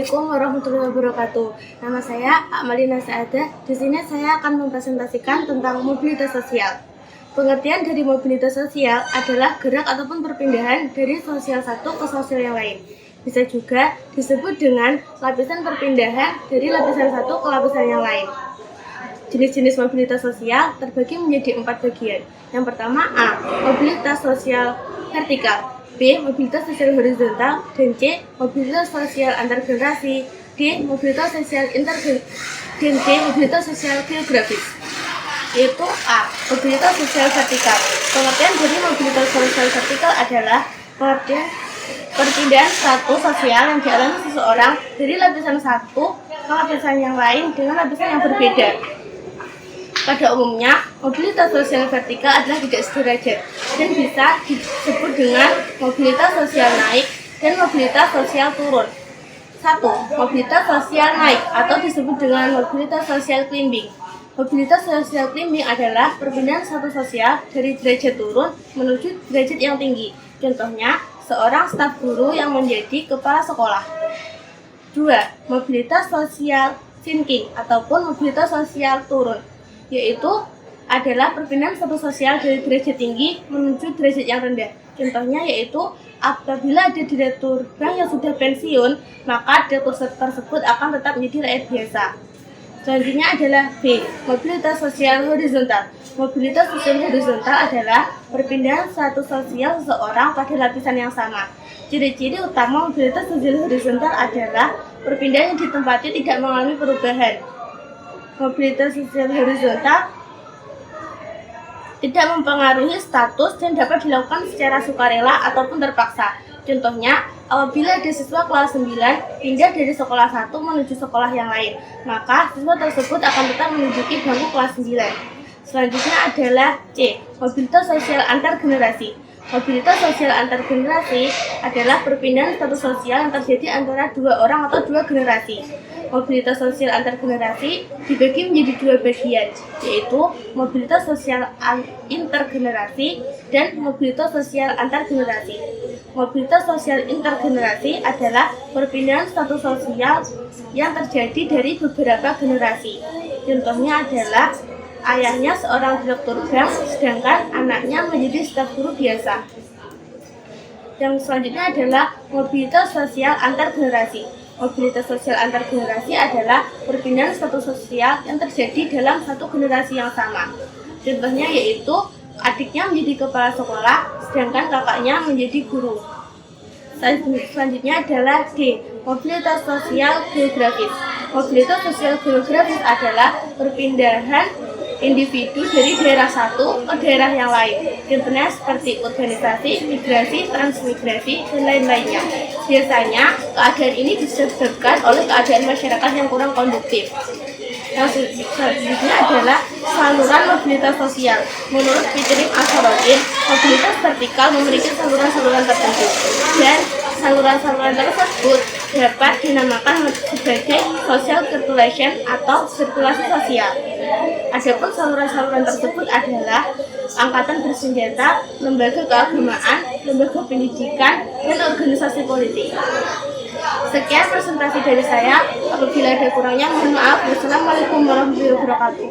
Assalamualaikum warahmatullahi wabarakatuh. Nama saya Akmalina Saadah. Di sini saya akan mempresentasikan tentang mobilitas sosial. Pengertian dari mobilitas sosial adalah gerak ataupun perpindahan dari sosial satu ke sosial yang lain. Bisa juga disebut dengan lapisan perpindahan dari lapisan satu ke lapisan yang lain. Jenis-jenis mobilitas sosial terbagi menjadi 4 bagian. Yang pertama A. Mobilitas sosial vertikal, B. Mobilitas sosial horizontal, dan C. Mobilitas sosial antar generasi, D. Mobilitas sosial dan D. Mobilitas sosial geografis. Yaitu A. Mobilitas sosial vertikal. Pengertian dari mobilitas sosial vertikal adalah pengertian perpindahan status sosial yang dialami seseorang dari lapisan satu ke lapisan yang lain dengan lapisan yang berbeda. Pada umumnya, mobilitas sosial vertikal adalah tidak sederajat dan bisa disebut dengan mobilitas sosial naik dan mobilitas sosial turun. 1. Mobilitas sosial naik atau disebut dengan mobilitas sosial climbing. Mobilitas sosial climbing adalah perpindahan status sosial dari derajat turun menuju derajat yang tinggi. Contohnya, seorang staf guru yang menjadi kepala sekolah. 2. Mobilitas sosial sinking ataupun mobilitas sosial turun, yaitu adalah perpindahan status sosial dari derajat tinggi menuju derajat yang rendah. Contohnya yaitu apabila ada direktur bank yang sudah pensiun, maka direktur tersebut akan tetap menjadi rakyat biasa. Selanjutnya adalah B. Mobilitas sosial horizontal. Mobilitas sosial horizontal adalah perpindahan status sosial seseorang pada lapisan yang sama. Ciri-ciri utama mobilitas sosial horizontal adalah perpindahan yang ditempati tidak mengalami perubahan. Mobilitas sosial horizontal tidak mempengaruhi status dan dapat dilakukan secara sukarela ataupun terpaksa. Contohnya, apabila ada siswa kelas 9 pindah dari sekolah 1 menuju sekolah yang lain, maka siswa tersebut akan tetap menduduki bangku kelas 9. Selanjutnya adalah C. Mobilitas sosial antar generasi. Mobilitas sosial antar generasi adalah perpindahan status sosial yang terjadi antara dua orang atau dua generasi. Mobilitas sosial antar generasi dibagi menjadi 2 bagian, yaitu mobilitas sosial intergenerasi dan mobilitas sosial antar generasi. Mobilitas sosial intergenerasi adalah perpindahan status sosial yang terjadi dari beberapa generasi. Contohnya adalah ayahnya seorang direktur bank, sedangkan anaknya menjadi staf guru biasa. Yang selanjutnya adalah mobilitas sosial antar generasi. Mobilitas sosial antar generasi adalah perpindahan status sosial yang terjadi dalam satu generasi yang sama. Contohnya yaitu adiknya menjadi kepala sekolah, sedangkan kakaknya menjadi guru. Selanjutnya adalah D. Mobilitas sosial geografis. Mobilitas sosial geografis adalah perpindahan individu dari daerah satu ke daerah yang lain. Contohnya seperti urbanisasi, migrasi, transmigrasi, dan lain-lainnya. Biasanya, keadaan ini disebabkan oleh keadaan masyarakat yang kurang konduktif. Yang selanjutnya adalah saluran mobilitas sosial. Menurut Fitri Asharodin, mobilitas vertikal memiliki saluran-saluran tertentu, dan saluran-saluran tersebut dapat dinamakan sebagai social circulation atau sirkulasi sosial. Adapun saluran-saluran tersebut adalah angkatan bersenjata, lembaga keagamaan, lembaga pendidikan, dan organisasi politik. Sekian presentasi dari saya. Apabila ada kurangnya, mohon maaf. Wassalamualaikum warahmatullahi wabarakatuh.